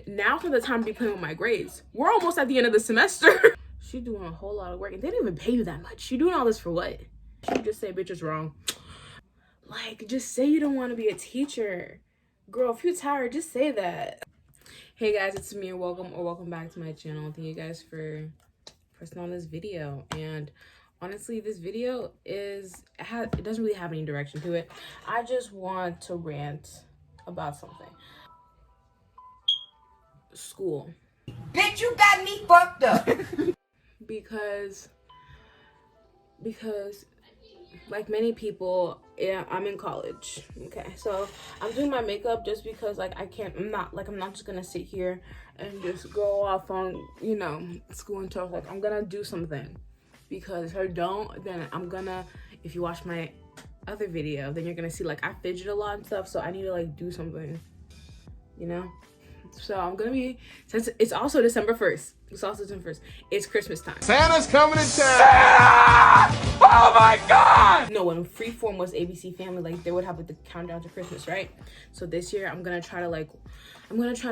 Now for the time to be playing with my grades. We're almost at the end of the semester. She's doing a whole lot of work and they didn't even pay you that much. You doing all this for what? She just say bitch is wrong. Like, just say you don't want to be a teacher. Girl, if you're tired, just say that. Hey guys, it's me and welcome back to my channel. Thank you guys for pressing on this video. And honestly, this video it doesn't really have any direction to it. I just want to rant about something. School. Bitch, you got me fucked up. because like many people, yeah, I'm in college. Okay, so I'm doing my makeup just because like I'm not just gonna sit here and just go off on, you know, school and talk. Like I'm gonna do something, because if I don't, then I'm gonna, if you watch my other video, then you're gonna see like I fidget a lot and stuff, so I need to like do something, you know. So I'm gonna be, since it's also December 1st, it's Christmas time. Santa's coming to town! Santa! Oh my God! No, when Freeform was ABC Family, like they would have like the countdown to Christmas, right? So this year I'm gonna try to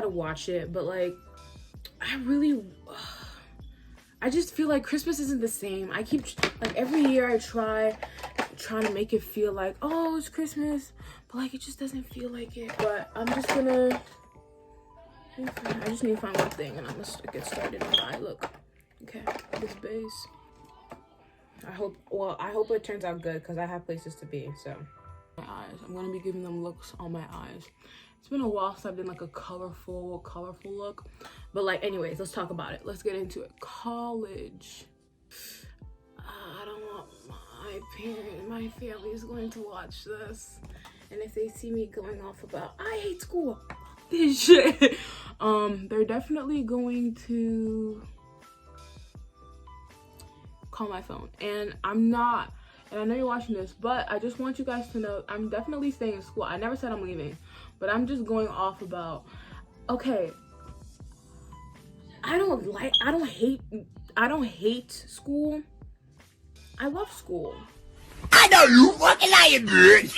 watch it, but like I just feel like Christmas isn't the same. I keep, like every year I trying to make it feel like, oh, it's Christmas, but like it just doesn't feel like it. But I just need to find one thing and I'm gonna get started on my look. Okay, this base. I hope it turns out good because I have places to be. So my eyes, I'm gonna be giving them looks on my eyes. It's been a while since I've done like a colorful look, but like anyways, let's talk about it. Let's get into it. College. I don't want my family is going to watch this, and if they see me going off about I hate school, this shit, they're definitely going to call my phone. And I know you're watching this, but I just want you guys to know I'm definitely staying in school. I never said I'm leaving, but I'm just going off about, okay, I don't hate school. I love school. I know you fucking lying, bitch.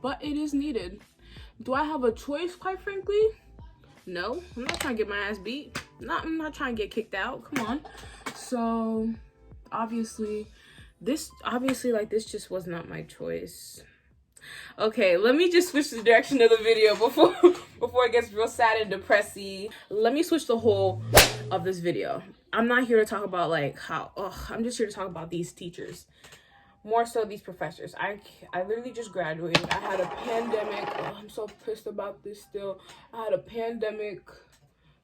But it is needed. Do I have a choice, quite frankly? No, I'm not trying to get my ass beat. I'm not trying to get kicked out. Come on. So obviously this just was not my choice. Okay, let me just switch the direction of the video before it gets real sad and depressing. Let me switch the whole of this video. I'm not here to talk about like I'm just here to talk about these teachers. More so these professors. I literally just graduated. I had a pandemic. Oh, I'm so pissed about this still. I had a pandemic,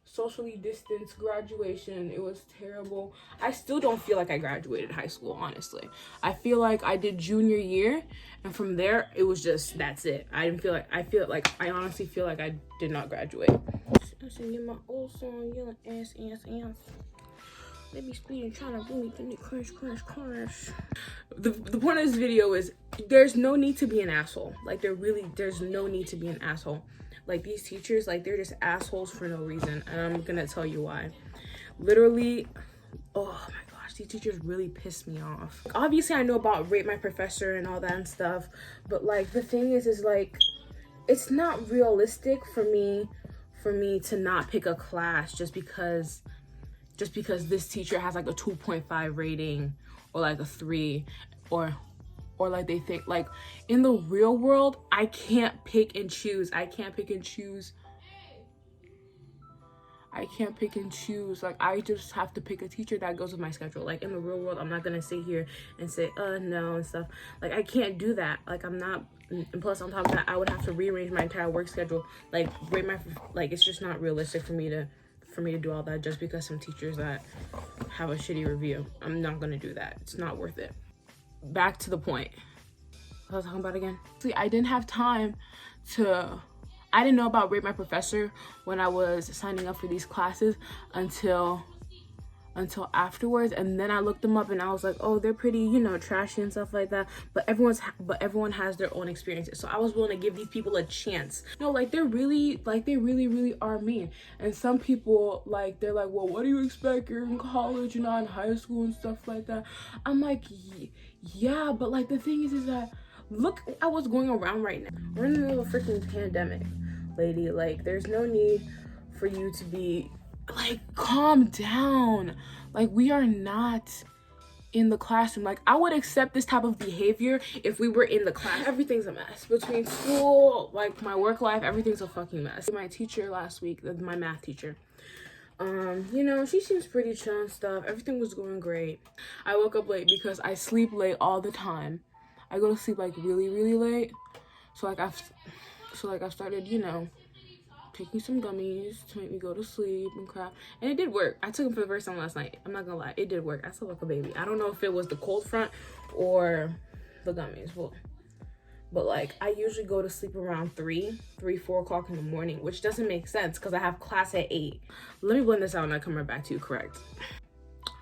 socially distanced graduation. It was terrible. I still don't feel like I graduated high school, honestly. I feel like I did junior year, and from there it was just, that's it. I honestly feel like I did not graduate. I should get my old song, yelling ass. They be speeding, trying to do me, crash. The point of this video is there's no need to be an asshole. Like there's no need to be an asshole. Like these teachers, like they're just assholes for no reason. And I'm gonna tell you why. Literally, oh my gosh, these teachers really piss me off. Obviously I know about Rate My Professor and all that and stuff, but like the thing is like, it's not realistic for me to not pick a class just because this teacher has like a 2.5 rating or like a 3 or like they think, like in the real world, I can't pick and choose. Like I just have to pick a teacher that goes with my schedule. Like in the real world, I'm not gonna sit here and say no and stuff. Like I can't do that. Like I'm not, and plus on top of that, I would have to rearrange my entire work schedule. Like it's just not realistic for me to do all that just because some teachers that have a shitty review. I'm not gonna do that. It's not worth it. Back to the point. What was I talking about again? See, I didn't know about Rate My Professor when I was signing up for these classes until afterwards, and then I looked them up and I was like, oh, they're pretty, you know, trashy and stuff like that, but everyone has their own experiences, so I was willing to give these people a chance. No, like they really are mean. And some people, like, they're like, well, what do you expect? You're in college, you're not in high school and stuff like that. I'm like, yeah, but like the thing is that look at what's going around right now. We're in the middle of a freaking pandemic, lady. Like, there's no need for you to be like, calm down. Like, we are not in the classroom. Like, I would accept this type of behavior if we were in the class. Everything's a mess between school, like my work life. Everything's a fucking mess. My teacher last week, my math teacher, you know, she seems pretty chill and stuff. Everything was going great. I woke up late because I sleep late all the time. I go to sleep like really late. So like I've started, you know, taking some gummies to make me go to sleep and crap. And it did work. I took them for the first time last night. I'm not gonna lie, it did work. I slept like a baby. I don't know if it was the cold front or the gummies. Well, but like, I usually go to sleep around 4 o'clock in the morning, which doesn't make sense because I have class at 8. Let me blend this out and I come right back to you, correct?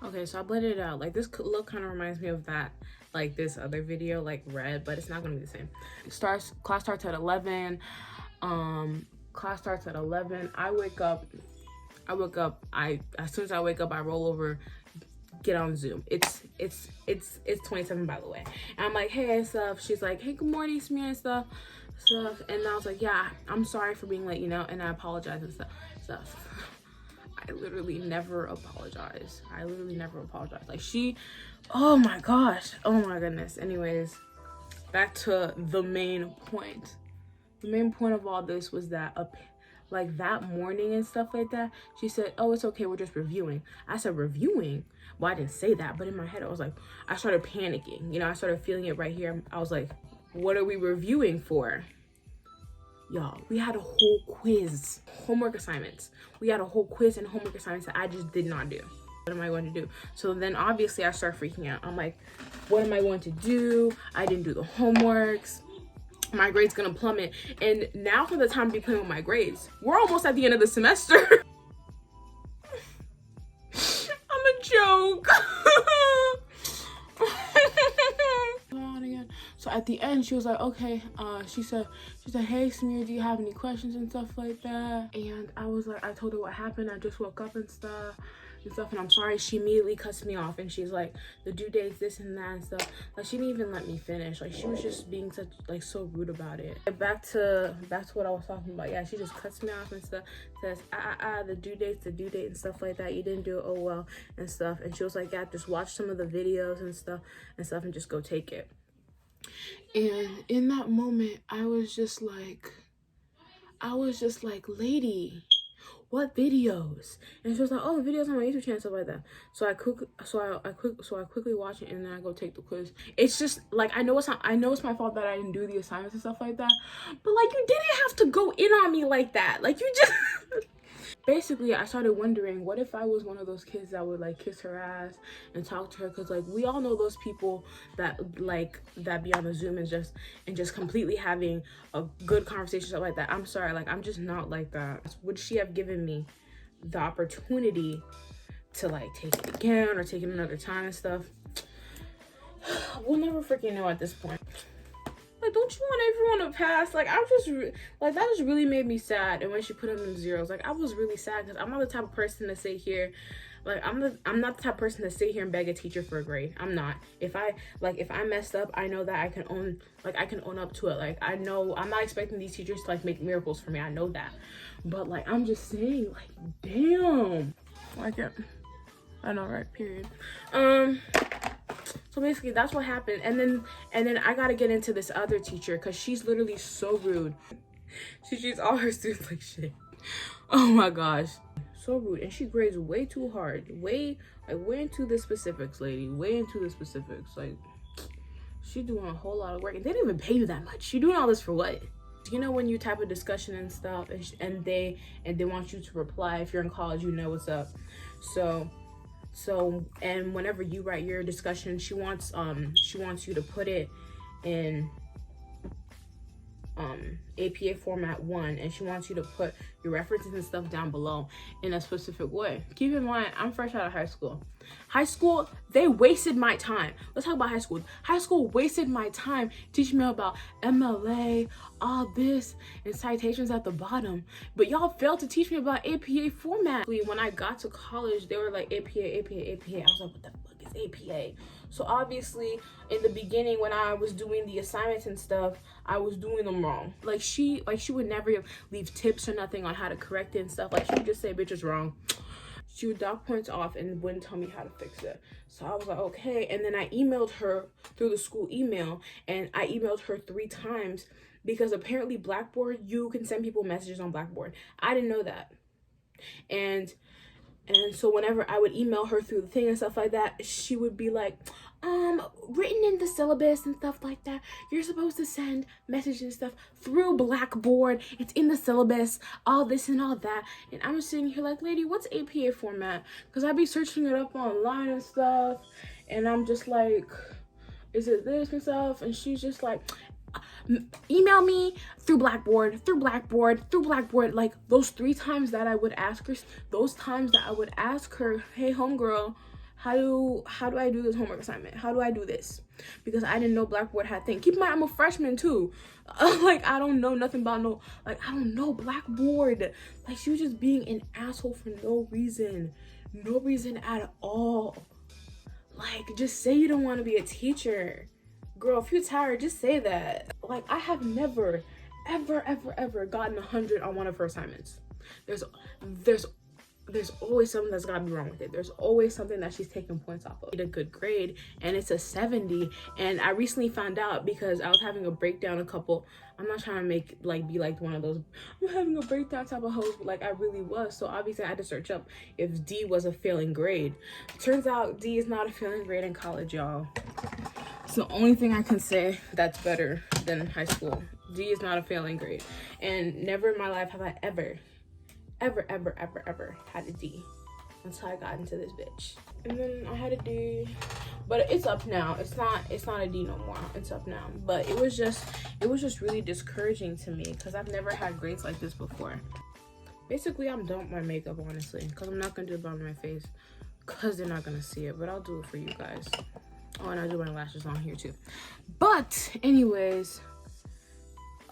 Okay, so I blended it out. Like, this look kind of reminds me of that, like this other video, like red, but it's not gonna be the same. Class starts at 11. Class starts at 11. I wake up, as soon as I wake up, I roll over, get on Zoom. It's 27, by the way. And I'm like, hey, and stuff. She's like, hey, good morning, Samir, and stuff. And I was like, yeah, I'm sorry for being late, you know, and I apologize and stuff. I literally never apologize. Like, oh my gosh, oh my goodness. Anyways, back to the main point. The main point of all this was that like that morning and stuff like that, she said, oh, it's okay, we're just reviewing. I said, reviewing? Well, I didn't say that, but in my head I was like, I started panicking, you know, I started feeling it right here. I was like, what are we reviewing for? Y'all, we had a whole quiz, homework assignments. We had a whole quiz and homework assignments that I just did not do. What am I going to do? So then obviously I start freaking out. I'm like, what am I going to do? I didn't do the homeworks. My grades gonna plummet. And now for the time to be playing with my grades. We're almost at the end of the semester. I'm a joke. So at the end, she was like, okay, she said, hey, Samir, do you have any questions and stuff like that? And I was like, I told her what happened. I just woke up and stuff, and I'm sorry. She immediately cuts me off, and she's like, the due date's this and that and stuff. Like, she didn't even let me finish. Like, she was just being such, like, so rude about it. Back to what I was talking about. Yeah, she just cuts me off and stuff, says, the due date's the due date and stuff like that. You didn't do it, oh well, and stuff. And she was like, yeah, just watch some of the videos and stuff, and just go take it. And in that moment, I was just like, lady, what videos? And she was like, oh, the videos on my YouTube channel and stuff like that. So I quickly watch it, and then I go take the quiz. It's just like, I know it's my fault that I didn't do the assignments and stuff like that, but like, you didn't have to go in on me like that. Like, you just basically, I started wondering, what if I was one of those kids that would like kiss her ass and talk to her? Because like, we all know those people that be on the Zoom and just completely having a good conversation, stuff like that. I'm sorry, like, I'm just not like that. Would she have given me the opportunity to like take it again or take it another time and stuff? We'll never freaking know at this point. Like, don't you want everyone to pass? Like, I just like, that just really made me sad. And when she put them in zeros, like, I was really sad because I'm not the type of person to sit here, like, I'm not the type of person to sit here and beg a teacher for a grade. I'm not. If I messed up, I know that I can own up to it. Like, I know I'm not expecting these teachers to like make miracles for me. I know that, but like, I'm just saying, like, damn, like, yeah, I know, right? Period. So basically, that's what happened. And then I gotta get into this other teacher because she's literally so rude. She treats all her students like shit. Oh my gosh, so rude. And she grades way too hard. Way into the specifics, lady. Way into the specifics. Like, she doing a whole lot of work, and they didn't even pay you that much. You doing all this for what? You know, when you type a discussion and stuff, and they want you to reply. If you're in college, you know what's up. So, and whenever you write your discussion, she wants you to put it in APA format 1, and she wants you to put your references and stuff down below in a specific way. Keep in mind, I'm fresh out of high school. High school, they wasted my time. Let's talk about high school. High school wasted my time teaching me about MLA, all this, and citations at the bottom. But y'all failed to teach me about APA format. When I got to college, they were like, APA. I was like, what the fuck is APA? So obviously in the beginning when I was doing the assignments and stuff, I was doing them wrong. Like she would never leave tips or nothing on how to correct it and stuff. Like she would just say, bitch is wrong. She would dock points off and wouldn't tell me how to fix it. So I was like, okay. And then I emailed her through the school email, and I emailed her 3 times because apparently Blackboard, you can send people messages on Blackboard. I didn't know that. And so whenever I would email her through the thing and stuff like that, she would be like, written in the syllabus and stuff like that, you're supposed to send messages and stuff through Blackboard. It's in the syllabus, all this and all that. And I'm sitting here like, lady, what's APA format? Because I'd be searching it up online and stuff. And I'm just like, is it this and stuff? And she's just like, email me through Blackboard. Like those 3 times that I would ask her, hey homegirl, how do I do this homework assignment? How do I do this? Because I didn't know Blackboard had things. Keep in mind, I'm a freshman too. Like I don't know nothing about I don't know Blackboard. Like she was just being an asshole for no reason at all. Like just say you don't want to be a teacher. Girl, if you're tired, just say that. Like, I have never, ever gotten 100 on one of her assignments. There's always something that's gotta be wrong with it. There's always something that she's taking points off of. A good grade, and it's a 70. And I recently found out because I was having a breakdown I'm not trying to be like one of those, I'm having a breakdown type of host, but like I really was. So obviously I had to search up if D was a failing grade. Turns out D is not a failing grade in college, y'all. It's the only thing I can say that's better than high school. D is not a failing grade. And never in my life have I ever had a D until I got into this bitch. And then I had a D, but it's up now. It's not a D no more. It's up now. But it was just really discouraging to me because I've never had grades like this before. Basically, I'm done with my makeup, honestly, because I'm not gonna do it on my face because they're not gonna see it, but I'll do it for you guys. Oh, and I do my lashes on here too. But anyways,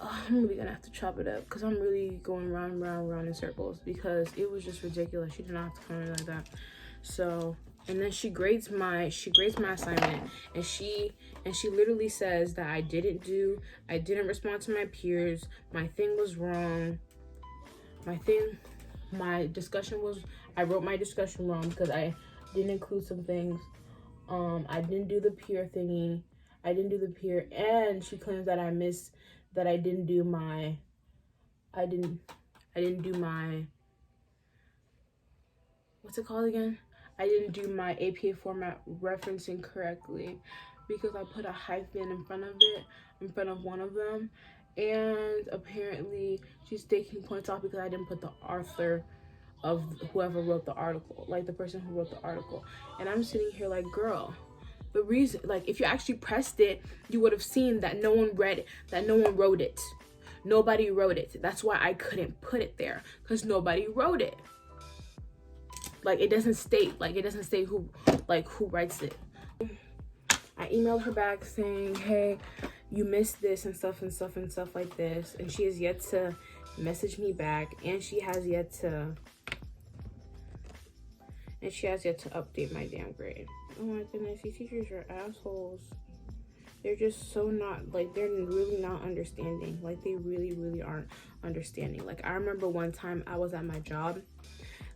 I'm really gonna have to chop it up because I'm really going round in circles because it was just ridiculous. She did not have to come in like that. So, and then she grades my assignment, and she literally says that I didn't respond to my peers. My thing was wrong. My discussion was, I wrote my discussion wrong because I didn't include some things. I didn't do the peer thingy. And she claims that I didn't do my what's it called again? I didn't do my APA format referencing correctly because I put a hyphen in front of one of them. And apparently she's taking points off because I didn't put the author of whoever wrote the article, like the person who wrote the article. And I'm sitting here like, girl, the reason, like, if you actually pressed it, you would have seen that no one read it, that no one wrote it. Nobody wrote it. That's why I couldn't put it there, because nobody wrote it. Like, it doesn't state who writes it. I emailed her back saying, hey, you missed this and stuff like this. And she has yet to message me back, and she has yet to update my damn grade. Oh my goodness, these teachers are assholes. They're just so not, like, they're really not understanding. Like, they really aren't understanding. Like, I remember one time I was at my job.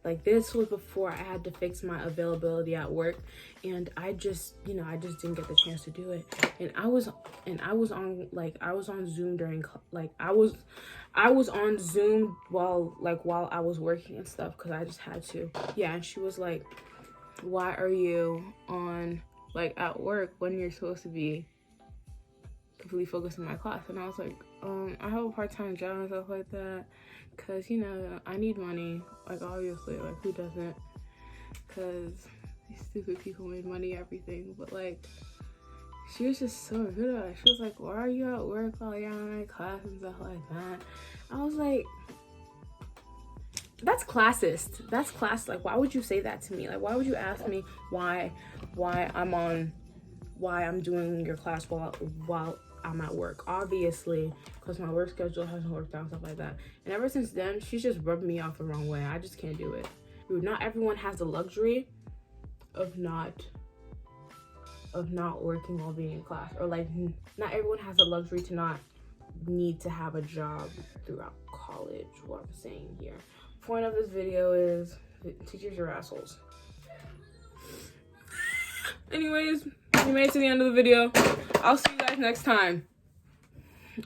Like, this was before I had to fix my availability at work, and I just didn't get the chance to do it. And I was on Zoom during, like, I was on Zoom while I was working and stuff, because I just had to. Yeah, and she was like, why are you on, like, at work when you're supposed to be completely focused on my class? And I was like, I have a part-time job and stuff like that, because, you know, I need money. Like, obviously, like, who doesn't? Because these stupid people made money, everything. But, like, she was just so good at it. She was like, why are you at work while you're in my class and stuff like that? I was like, that's classist. That's class. Like, why would you say that to me? Like, why would you ask me why I'm doing your class while I'm at work? Obviously, because my work schedule hasn't worked out, stuff like that. And ever since then, she's just rubbed me off the wrong way. I just can't do it. Not everyone has the luxury of not of not working while being in class, or like not everyone has the luxury to not need to have a job throughout college. What I'm saying here, point of this video is teachers are assholes. Anyways, you made it to the end of the video. I'll see you guys next time.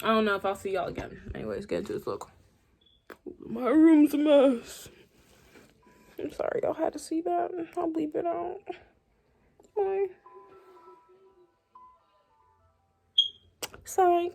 I don't know if I'll see y'all again. Anyways, get into this look. My room's a mess. I'm sorry y'all had to see that. I'll bleep it out. Bye. Sorry.